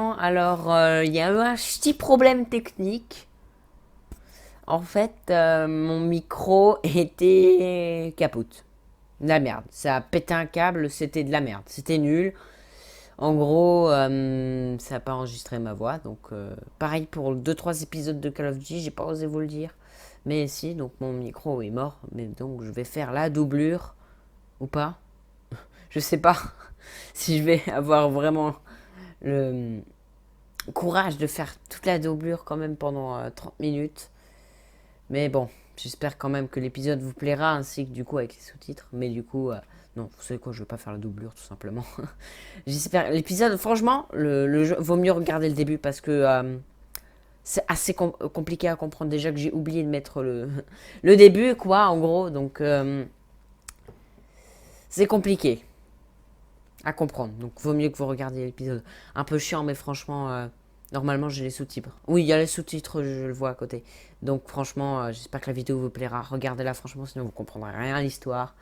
gens. Alors, il y a eu un petit problème technique. En fait, mon micro était capote. De la merde. Ça a pété un câble, c'était de la merde. C'était nul. En gros, ça n'a pas enregistré ma voix. Donc, pareil pour 2-3 épisodes de Call of Duty, j'ai pas osé vous le dire. Mais si, donc mon micro est mort. Mais donc, je vais faire la doublure. Ou pas. Je sais pas si je vais avoir vraiment le courage de faire toute la doublure quand même pendant 30 minutes. Mais bon, j'espère quand même que l'épisode vous plaira, ainsi que du coup avec les sous-titres. Mais du coup, non, vous savez quoi, je vais pas faire la doublure tout simplement. J'espère. L'épisode, franchement, le jeu, vaut mieux regarder le début parce que c'est assez compliqué à comprendre. Déjà que j'ai oublié de mettre le début, quoi, en gros. Donc, c'est compliqué à comprendre. Donc, vaut mieux que vous regardiez l'épisode. Un peu chiant, mais franchement, normalement, j'ai les sous-titres. Oui, il y a les sous-titres, je le vois à côté. Donc, franchement, j'espère que la vidéo vous plaira. Regardez-la, franchement, sinon vous comprendrez rien à l'histoire.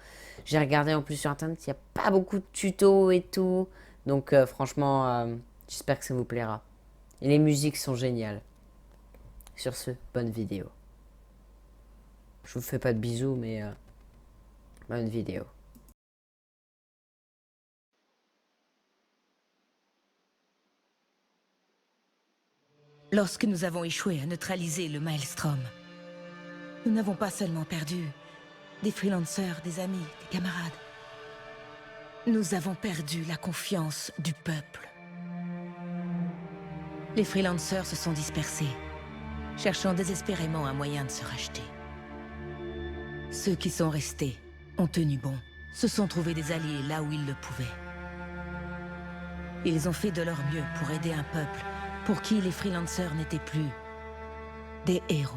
J'ai regardé en plus sur internet, il n'y a pas beaucoup de tutos et tout. Donc, franchement, j'espère que ça vous plaira. Et les musiques sont géniales. Sur ce, bonne vidéo. Je vous fais pas de bisous, mais bonne vidéo. Lorsque nous avons échoué à neutraliser le Maelstrom, nous n'avons pas seulement perdu des freelancers, des amis, des camarades. Nous avons perdu la confiance du peuple. Les freelancers se sont dispersés, cherchant désespérément un moyen de se racheter. Ceux qui sont restés ont tenu bon, se sont trouvés des alliés là où ils le pouvaient. Ils ont fait de leur mieux pour aider un peuple pour qui les freelancers n'étaient plus des héros.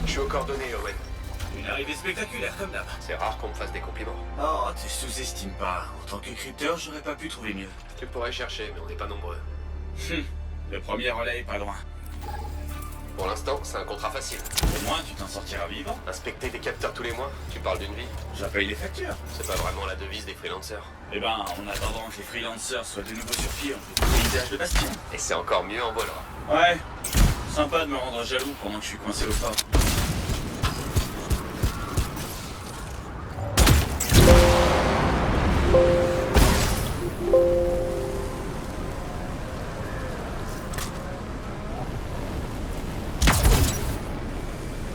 Je suis aux coordonnées, Owen. Une arrivée spectaculaire comme d'hab. C'est rare qu'on me fasse des compliments. Oh, tu sous-estimes pas. En tant que crypteur, j'aurais pas pu trouver mieux. Tu pourrais chercher, mais on n'est pas nombreux. Le premier relais est pas loin. Pour l'instant, c'est un contrat facile. Au moins, tu t'en sortiras vivant. Inspecter des capteurs tous les mois, tu parles d'une vie. Ça paye les factures. C'est pas vraiment la devise des freelancers. Eh ben, en attendant que les freelancers soient de nouveau sur pied, on fait tout paysage de Bastion. Et c'est encore mieux en volant. Ouais. Sympa de me rendre jaloux pendant que je suis coincé au fort.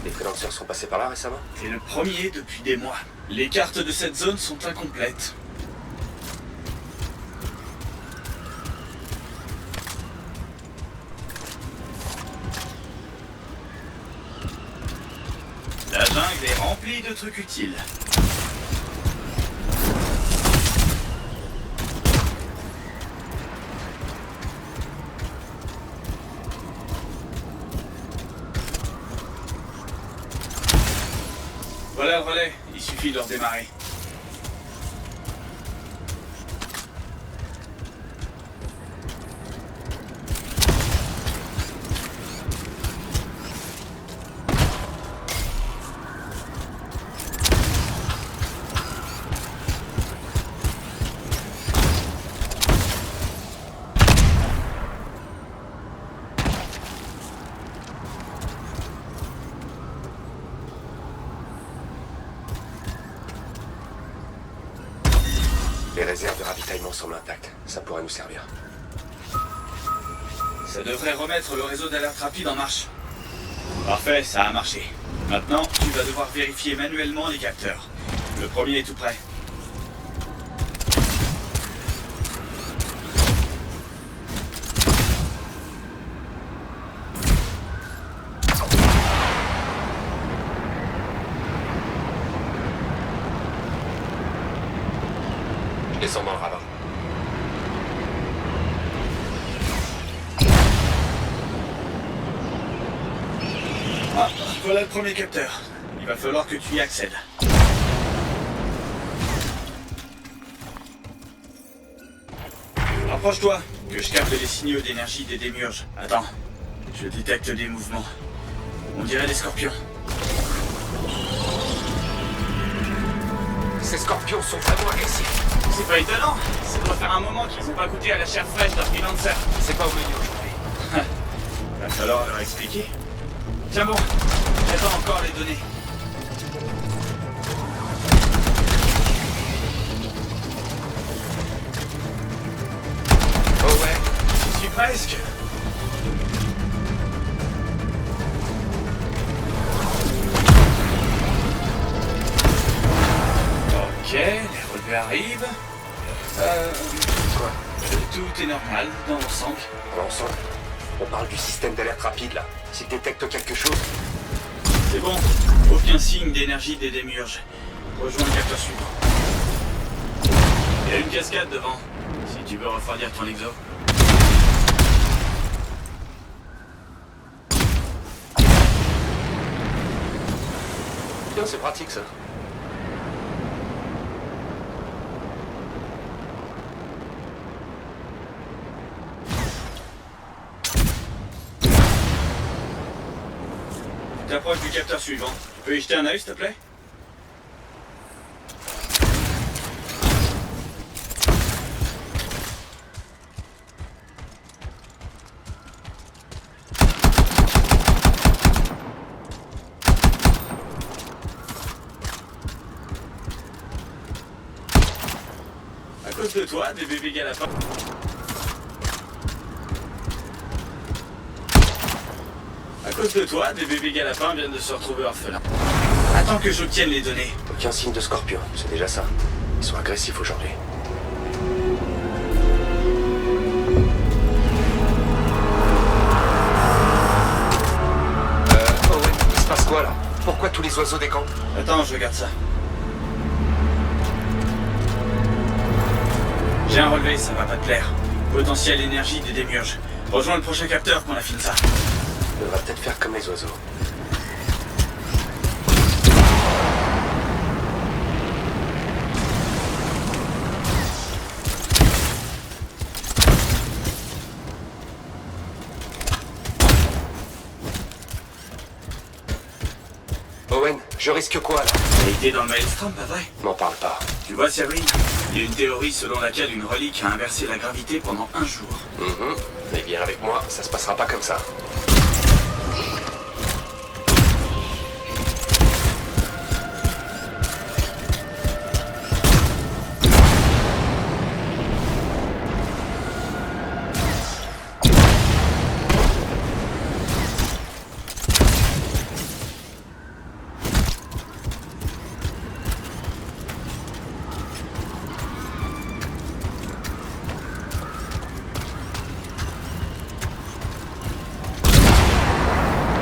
Les freelancers sont passés par là récemment? T'es le premier depuis des mois. Les cartes de cette zone sont incomplètes. La jungle est remplie de trucs utiles. Voilà le relais, il suffit de le redémarrer. Les réserves de ravitaillement semblent intactes. Ça pourrait nous servir. Ça devrait remettre le réseau d'alerte rapide en marche. Parfait, ça a marché. Maintenant, tu vas devoir vérifier manuellement les capteurs. Le premier est tout prêt. Je descends dans le ravin. Ah, voilà le premier capteur. Il va falloir que tu y accèdes. Rapproche-toi, que je capte les signaux d'énergie des démiurges. Attends, je détecte des mouvements. On dirait des scorpions. Ces scorpions sont vraiment agressifs. C'est pas étonnant, ça doit faire un moment qu'ils ont pas goûté à la chair fraîche d'un freelancer. C'est pas au menu aujourd'hui. Va falloir leur expliquer. Tiens bon, j'attends encore les données. Oh ouais, J'y suis presque. Ok, les relevés arrivent. quoi? Tout est normal dans l'ensemble. L'ensemble. On parle du système d'alerte rapide là. S'il détecte quelque chose, C'est bon, aucun signe d'énergie des démiurges. Rejoins le capteur suivant. Il y a une cascade devant, si tu veux refroidir ton exo. bien, c'est pratique ça. T'approches du capteur suivant. Tu peux y jeter un œil, s'il te plaît? À cause de toi, des bébés galapins. À cause de toi, des bébés galapins viennent de se retrouver orphelins. Attends que j'obtienne les données. Aucun signe de scorpion, c'est déjà ça. Ils sont agressifs aujourd'hui. Owen, il se passe quoi là? Pourquoi tous les oiseaux décampent? Attends, je regarde ça. J'ai un relevé, ça va pas te plaire. Potentiel énergie des démiurges. Rejoins le prochain capteur qu'on affine ça. On va peut-être faire comme les oiseaux. Owen, je risque quoi là? T'as été dans le Maelstrom, pas vrai? M'en parle pas. Tu vois, Sabrine, il y a une théorie selon laquelle une relique a inversé la gravité pendant un jour. Mais bien avec moi, ça se passera pas comme ça.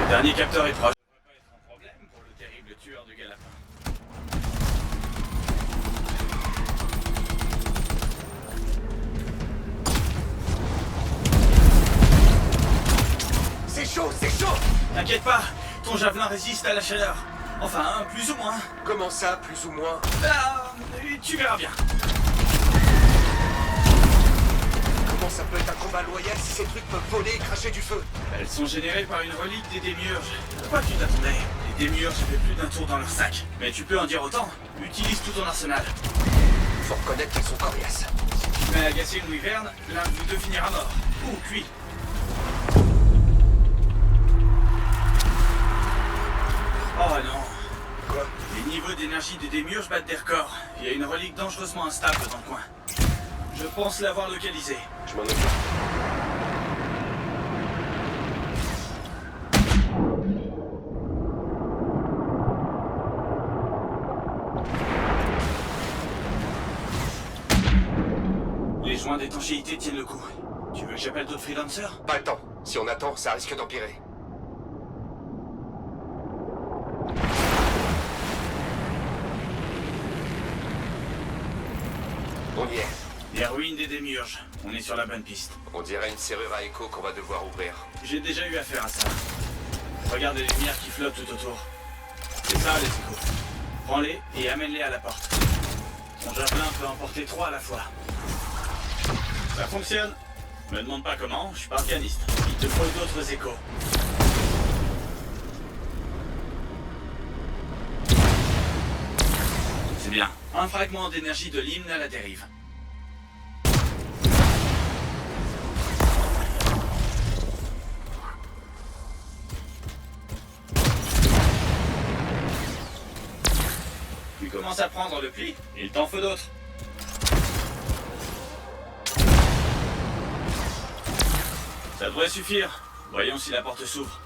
Le dernier capteur est proche. Ça devrait pas être un problème pour le terrible tueur de galapins. C'est chaud, c'est chaud! T'inquiète pas, ton javelin résiste à la chaleur. Enfin, plus ou moins. Comment ça, plus ou moins? Ah, tu verras bien. Comment ça peut être un combat loyal si ces trucs peuvent voler et cracher du feu? Elles sont générées par une relique des démiurges. À quoi tu t'attendais? Les démiurges avaient plus d'un tour dans leur sac. Mais tu peux en dire autant. Utilise tout ton arsenal. Faut reconnaître qu'ils sont coriaces. Si tu mets à agacer une wyvern, l'un de vous deux finira mort. Ou cuit. Oh non. Quoi? Les niveaux d'énergie des démiurges battent des records. Il y a une relique dangereusement instable dans le coin. Je pense l'avoir localisée. Je m'en occupe. Les joints d'étanchéité tiennent le coup. Tu veux que j'appelle d'autres freelancers? Pas le temps. Si on attend, ça risque d'empirer. On y est. Les ruines des démiurges. On est sur la bonne piste. On dirait une serrure à écho qu'on va devoir ouvrir. J'ai déjà eu affaire à ça. Regarde les lumières qui flottent tout autour. C'est ça les échos. Prends-les et amène-les à la porte. Ton javelin peut en porter 3 à la fois. Ça fonctionne. Me demande pas comment, je suis pas pianiste. Il te faut d'autres échos. C'est bien. Un fragment d'énergie de l'hymne à la dérive. Tu commences à prendre le pli, il t'en faut d'autres. Ça devrait suffire. Voyons si la porte s'ouvre.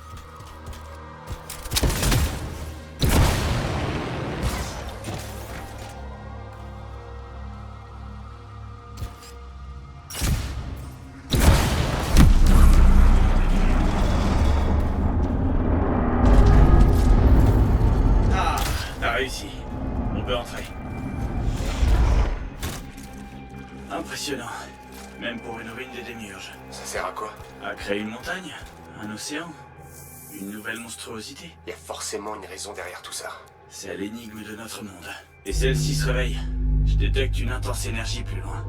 Ah, t'as réussi. On peut entrer. Impressionnant. Même pour une ruine des démiurges. Ça sert à quoi? À créer une montagne, un océan, une nouvelle monstruosité. Il y a forcément une raison derrière tout ça. C'est l'énigme de notre monde. Et celle-ci se réveille. Je détecte une intense énergie plus loin.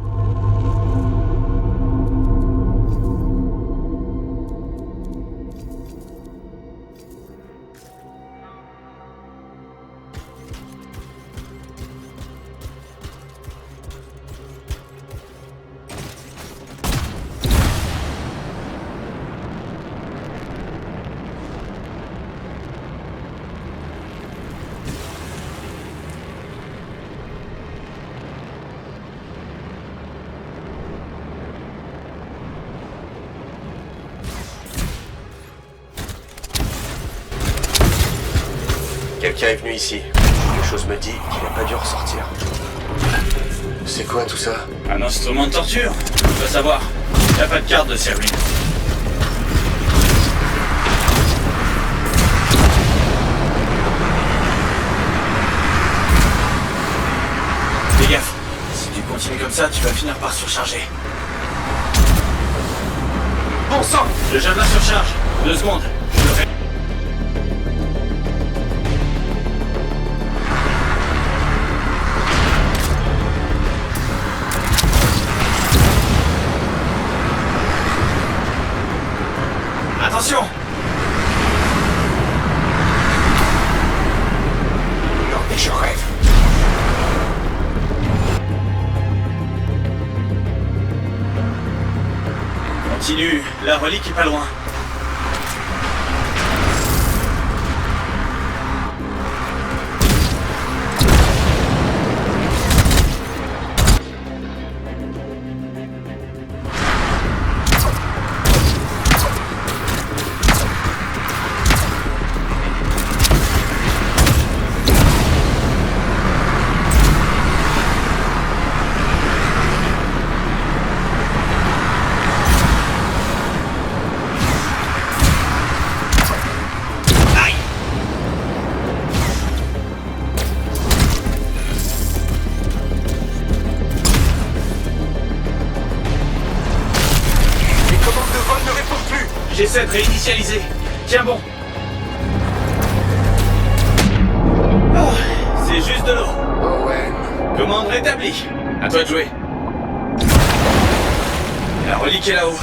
Quelqu'un est venu ici. Quelque chose me dit qu'il n'a pas dû ressortir. C'est quoi tout ça? Un instrument de torture? Tu vas savoir. Y a pas de carte de ces ruines. Fais gaffe. Si tu continues comme ça, tu vas finir par surcharger. Bon sang! Le javelin surcharge. 2 secondes. Je le fais. Attention! Non mais je rêve. Continue, la relique est pas loin. J'essaie de réinitialiser. Tiens bon. Oh, c'est juste de l'eau. Owen. Commande rétablie. À toi de jouer. La relique est là-haut.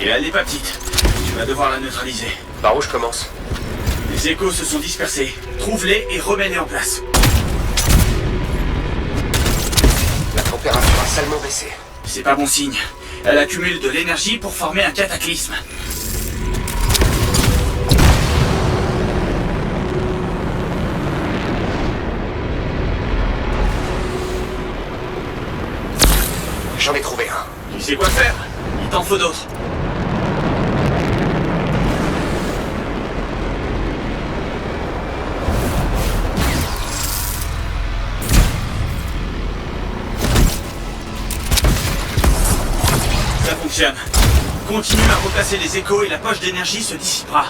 Et elle n'est pas petite. Tu vas devoir la neutraliser. Par où je commence? Les échos se sont dispersés. Trouve-les et remets-les en place. La température a salement baissé. C'est pas bon signe. Elle accumule de l'énergie pour former un cataclysme. J'en ai trouvé un. Tu sais quoi faire? Il t'en faut d'autres. Ça fonctionne. Continue à replacer les échos et la poche d'énergie se dissipera.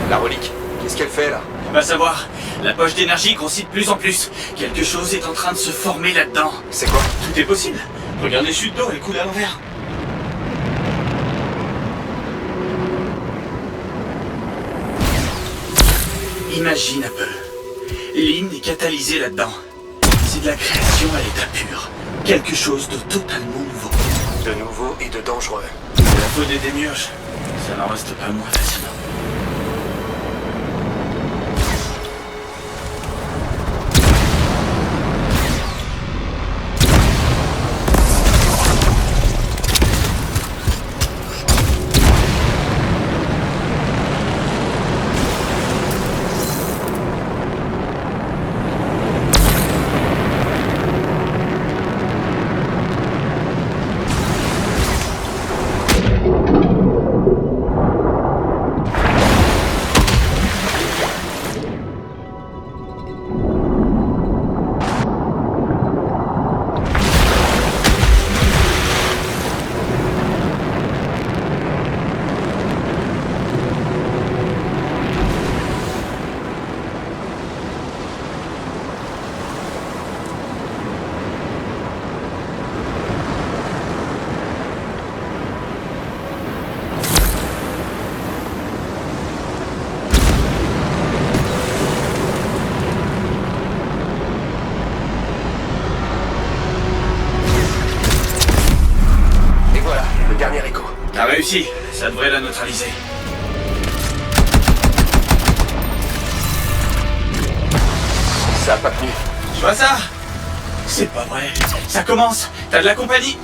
La relique. Qu'est-ce qu'elle fait là? Va savoir, la poche d'énergie grossit de plus en plus. Quelque chose est en train de se former là-dedans. C'est quoi? Tout est possible. Regarde les chutes d'eau, elles coulent à l'envers. Imagine un peu. Lynn est catalysée là-dedans. C'est de la création à l'état pur. Quelque chose de totalement nouveau. De nouveau et de dangereux. C'est la faute des démiurges. Ça n'en reste pas moins fascinant. Dernier écho. T'as réussi, ça devrait la neutraliser. Ça a pas tenu. Je vois ça. C'est pas vrai. Ça commence. T'as de la compagnie.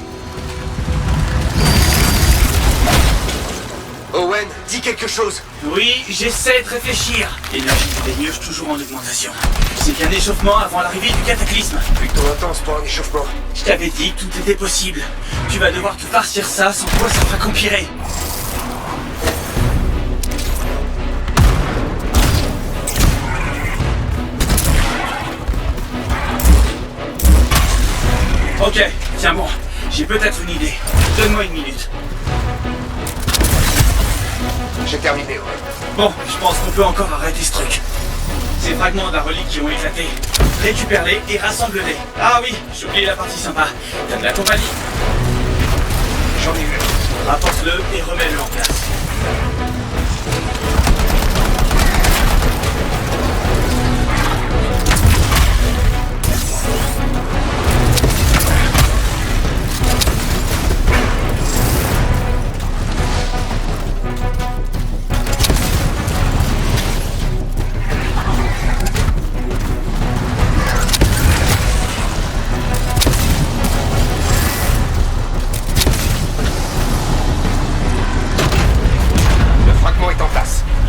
Owen, dis quelque chose. Oui, j'essaie de réfléchir. L'énergie des démiurges toujours en augmentation. C'est qu'un échauffement avant l'arrivée du cataclysme. Plutôt intense pour un échauffement. Je t'avais dit que tout était possible. Tu vas devoir te farcir ça, sans quoi ça fera qu'empirer. Ok, tiens bon. J'ai peut-être une idée. Donne-moi une minute. J'ai terminé, Owen. Bon, je pense qu'on peut encore arrêter ce truc. Ces fragments de la relique qui ont éclaté. Récupère-les et rassemble-les. Ah oui, j'ai oublié la partie sympa. T'as de la compagnie. J'en ai eu. Rapporte-le et remets-le en place.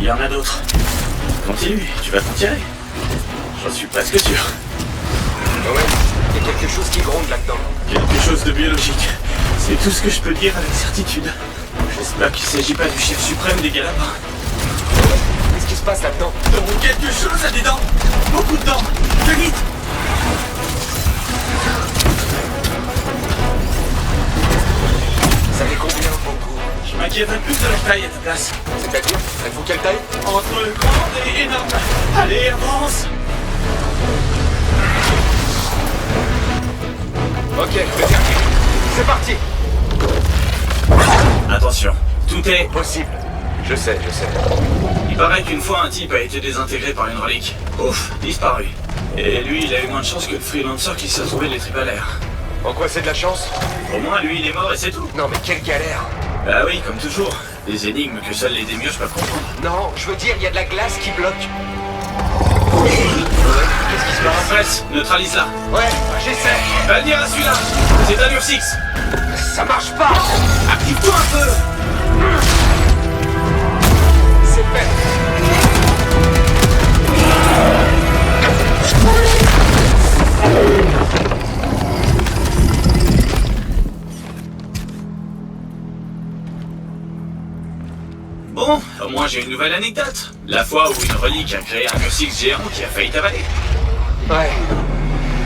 Il y en a d'autres. Continue, tu vas t'en tirer. J'en suis presque sûr. Owen, il y a quelque chose qui gronde là-dedans. Quelque chose de biologique. C'est tout ce que je peux dire avec certitude. J'espère qu'il ne s'agit pas du chef suprême des Galapins. Qu'est-ce qui se passe là-dedans? Donc quelque chose a des dents. Beaucoup de dents. Plus vite. Ça fait combien, beaucoup? Je m'inquiéterais plus de leur taille à ta place. C'est-à-dire, elles font quelle taille? Entre grande et énorme. Allez, avance. Ok, le dernier. C'est parti. Attention, tout est... Possible. Je sais. Il paraît qu'une fois un type a été désintégré par une relique. Ouf, disparu. Et lui, il a eu moins de chance que le freelancer qui s'est trouvé les tripes à l'air. En quoi c'est de la chance? Au moins, lui, il est mort et c'est tout. Non mais quelle galère. Bah oui, comme toujours. Des énigmes que seuls les démiurges peuvent comprendre. Non, je veux dire, il y a de la glace qui bloque. Qu'est-ce qui se passe? Presse, neutralise-la. Ouais, j'essaie. Va le dire à celui-là. C'est un Ursix. Ça marche pas. Active-toi un peu. C'est fait. Bon, au moins j'ai une nouvelle anecdote. La fois où une relique a créé un Ursix géant qui a failli t'avaler. Ouais.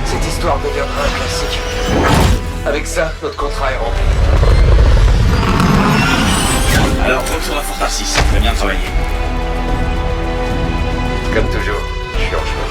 Cette histoire deviendra un classique. Avec ça, notre contrat est rempli. Alors retour à Fort Tarsis, t'as bien travaillé. Comme toujours, je suis en chemin.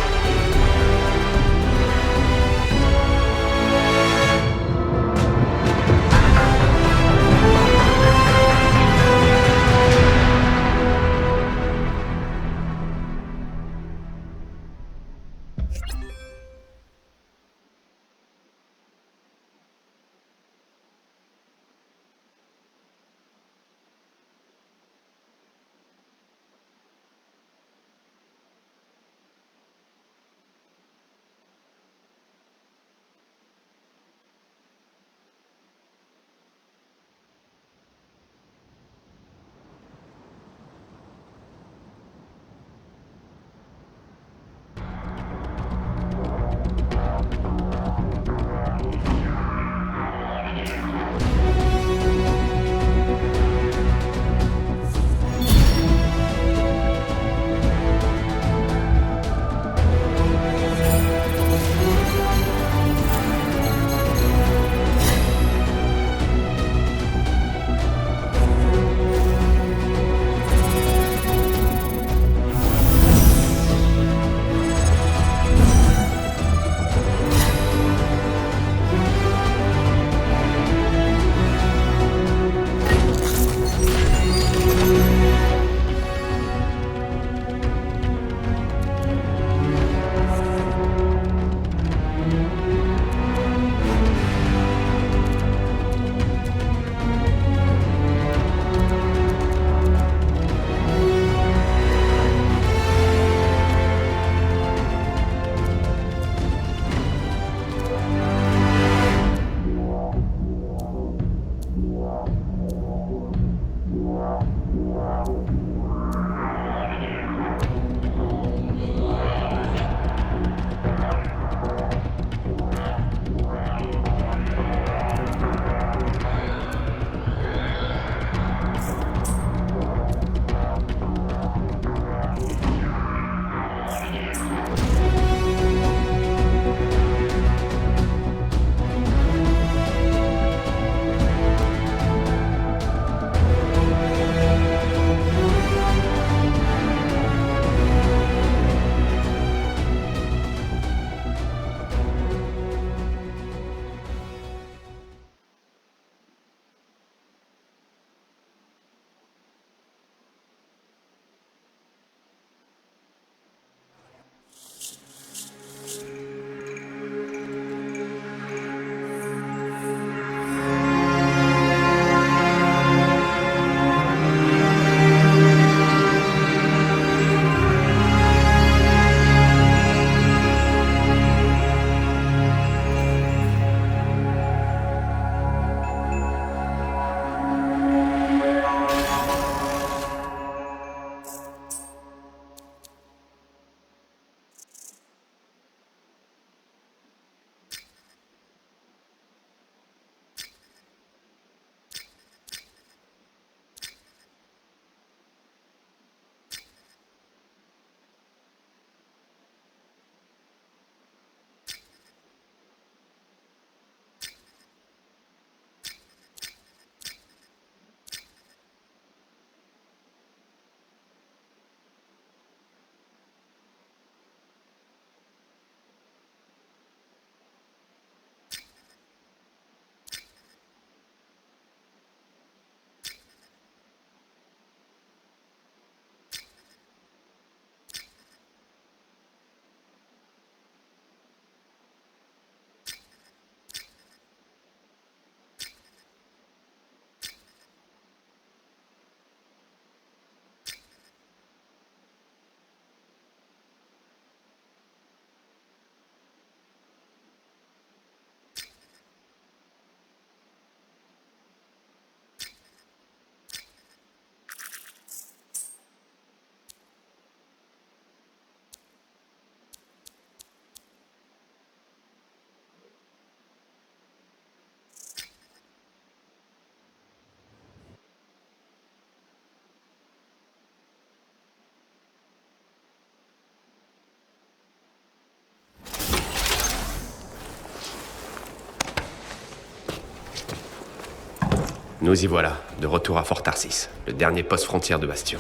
Nous y voilà, de retour à Fort Tarsis, le dernier poste frontière de Bastion.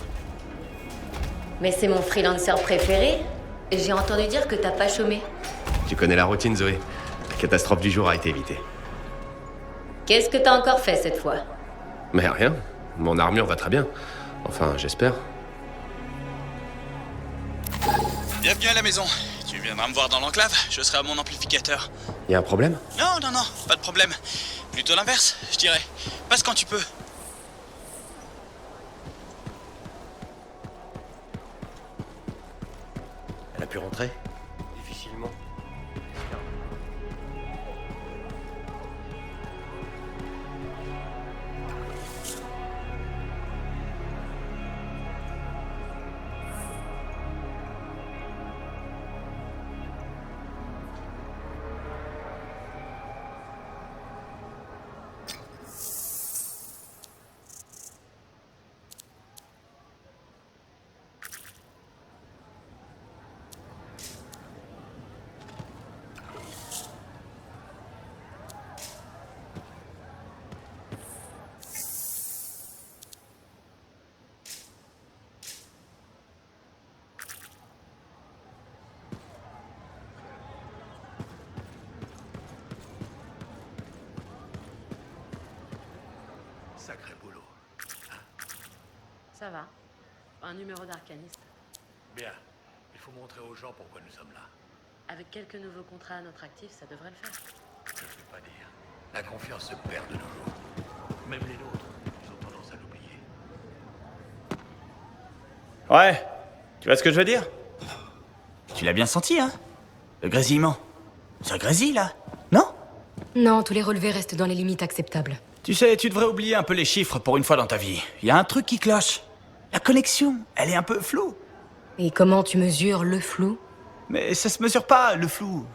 Mais c'est mon freelancer préféré. J'ai entendu dire que t'as pas chômé. Tu connais la routine, Zoé. La catastrophe du jour a été évitée. Qu'est-ce que t'as encore fait cette fois? Mais rien, mon armure va très bien. Enfin, j'espère. Bienvenue à la maison. Tu viendras me voir dans l'enclave, je serai à mon amplificateur. Y a un problème? Non, non, non, pas de problème. Plutôt l'inverse, je dirais. Passe quand tu peux. Elle a pu rentrer? Difficilement. Sacré boulot. Ça va. Un numéro d'arcaniste. Bien. Il faut montrer aux gens pourquoi nous sommes là. Avec quelques nouveaux contrats à notre actif, ça devrait le faire. Je ne vais pas dire. La confiance se perd de nos jours. Même les nôtres, ils ont tendance à l'oublier. Ouais, tu vois ce que je veux dire? Tu l'as bien senti, hein? Le grésillement. Ça grésille, là? Non? Non, tous les relevés restent dans les limites acceptables. Tu sais, tu devrais oublier un peu les chiffres pour une fois dans ta vie. Il y a un truc qui cloche. La connexion, elle est un peu floue. Et comment tu mesures le flou? Mais ça se mesure pas, le flou.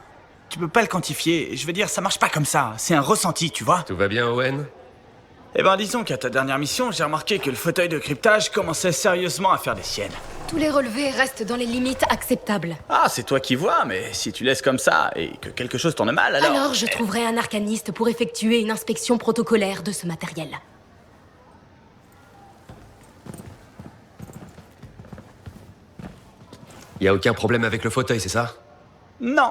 Tu peux pas le quantifier. Je veux dire, ça marche pas comme ça. C'est un ressenti, tu vois. Tout va bien, Owen? Eh ben, disons qu'à ta dernière mission, j'ai remarqué que le fauteuil de cryptage commençait sérieusement à faire des siennes. Tous les relevés restent dans les limites acceptables. Ah, c'est toi qui vois, mais si tu laisses comme ça et que quelque chose tourne mal, alors... Alors je trouverai un arcaniste pour effectuer une inspection protocolaire de ce matériel. Y a aucun problème avec le fauteuil, c'est ça? Non.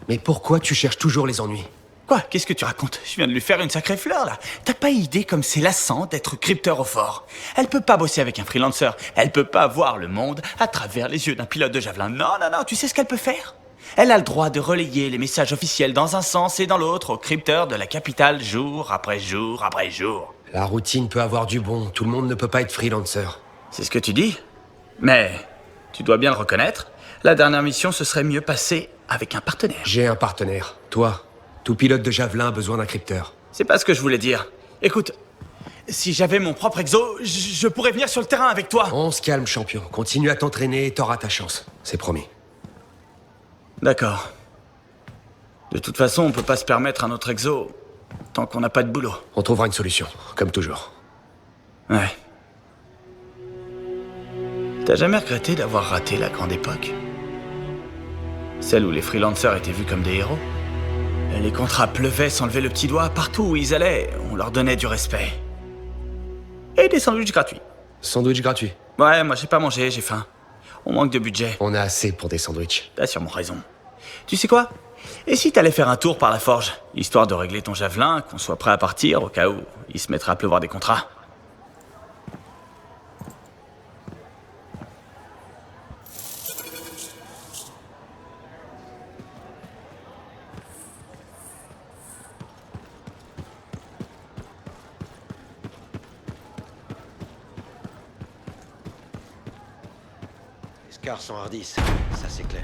Mais pourquoi tu cherches toujours les ennuis? Quoi? Qu'est-ce que tu racontes? Je viens de lui faire une sacrée fleur, là. T'as pas idée comme c'est lassant d'être crypteur au fort. Elle peut pas bosser avec un freelancer. Elle peut pas voir le monde à travers les yeux d'un pilote de javelin. Non, non, non, tu sais ce qu'elle peut faire? Elle a le droit de relayer les messages officiels dans un sens et dans l'autre aux crypteurs de la capitale jour après jour après jour. La routine peut avoir du bon, tout le monde ne peut pas être freelancer. C'est ce que tu dis? Mais tu dois bien le reconnaître, la dernière mission se serait mieux passée avec un partenaire. J'ai un partenaire, toi. Tout pilote de javelin a besoin d'un crypteur. C'est pas ce que je voulais dire. Écoute, si j'avais mon propre exo, je pourrais venir sur le terrain avec toi. On se calme, champion. Continue à t'entraîner et t'auras ta chance. C'est promis. D'accord. De toute façon, on peut pas se permettre un autre exo tant qu'on n'a pas de boulot. On trouvera une solution, comme toujours. Ouais. T'as jamais regretté d'avoir raté la grande époque? Celle où les freelancers étaient vus comme des héros? Les contrats pleuvaient sans lever le petit doigt. Partout où ils allaient, on leur donnait du respect. Et des sandwichs gratuits. Sandwich gratuit. Ouais, moi j'ai pas mangé, j'ai faim. On manque de budget. On a assez pour des sandwichs. T'as sûrement raison. Tu sais quoi? Et si t'allais faire un tour par la forge, histoire de régler ton javelin, qu'on soit prêt à partir au cas où il se mettrait à pleuvoir des contrats? Les Scars s'enhardissent, ça c'est clair.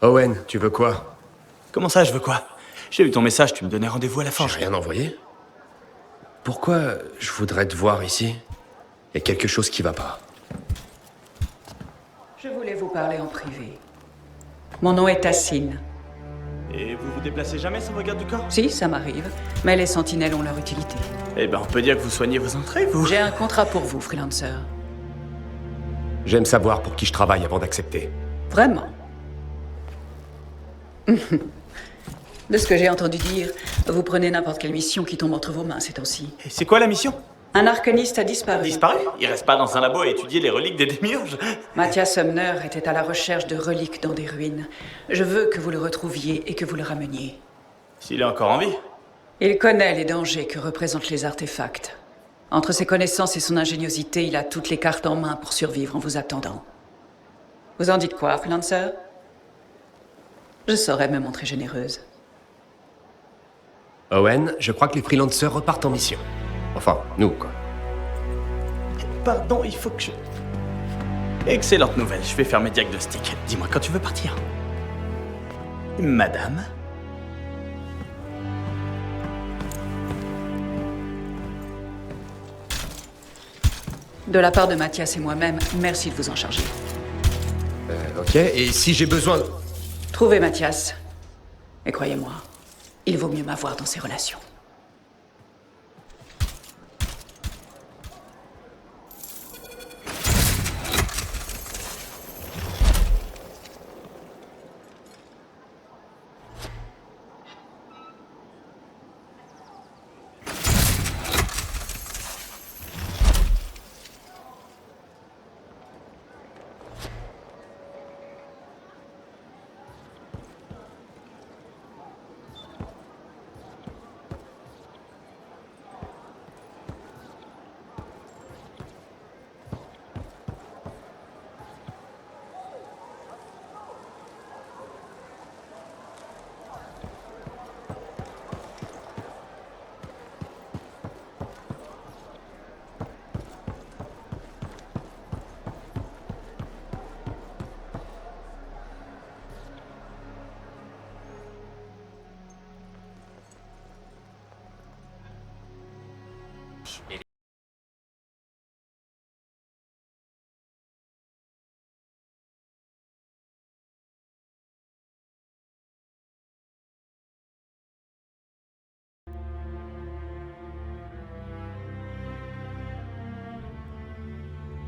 Owen, tu veux quoi? Comment ça, je veux quoi? J'ai eu ton message, tu me donnais rendez-vous à la J'ai forge. rien envoyé. Pourquoi je voudrais te voir ici? Y a quelque chose qui va pas. Je voulais vous parler en privé. Mon nom est Tassine. Et vous vous déplacez jamais sans vos gardes du corps? Si, ça m'arrive. Mais les sentinelles ont leur utilité. Eh ben, on peut dire que vous soignez vos entrées, vous. J'ai un contrat pour vous, freelancer. J'aime savoir pour qui je travaille avant d'accepter. Vraiment. De ce que j'ai entendu dire, vous prenez n'importe quelle mission qui tombe entre vos mains ces temps-ci. Et c'est quoi la mission? Un arcaniste a disparu. Disparu? Il reste pas dans un labo à étudier les reliques des démiurges? Mathias Sumner était à la recherche de reliques dans des ruines. Je veux que vous le retrouviez et que vous le rameniez. S'il est encore en vie. Il connaît les dangers que représentent les artefacts. Entre ses connaissances et son ingéniosité, il a toutes les cartes en main pour survivre en vous attendant. Vous en dites quoi, freelancer? Je saurais me montrer généreuse. Owen, je crois que les freelancers repartent en mission. Enfin, nous, quoi. Pardon, il faut que je... Excellente nouvelle, je vais faire mes diagnostics. Dis-moi quand tu veux partir. Madame? De la part de Mathias et moi-même, merci de vous en charger. Ok, et si j'ai besoin... Trouvez Mathias. Et croyez-moi, il vaut mieux m'avoir dans ces relations.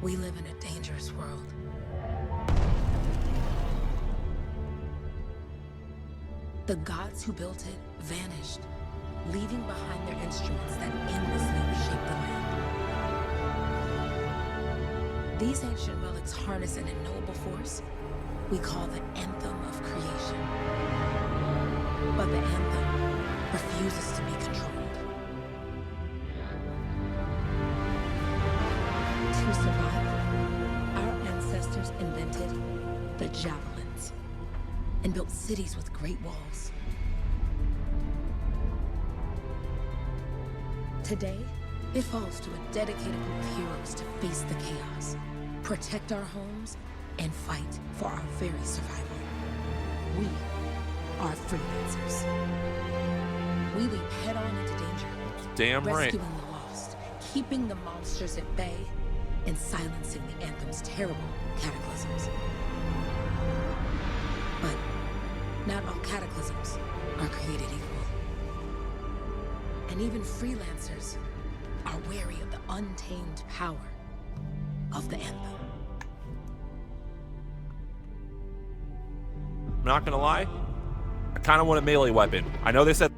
We live in a dangerous world. The gods who built it vanished, leaving behind their instruments that endlessly reshape the land. These ancient relics harness an unknowable force we call the Anthem of Creation. But the Anthem refuses to be controlled. To survive, our ancestors invented the javelins and built cities with great walls. Today, it falls to a dedicated group of heroes to face the chaos, protect our homes, and fight for our very survival. We are freelancers. We leap head-on into danger, Damn right. rescuing the lost, keeping the monsters at bay, and silencing the Anthem's terrible cataclysms. But not all cataclysms are created equal. And even freelancers are wary of the untamed power of the Anthem. I'm not gonna lie, I kind of want a melee weapon. I know they said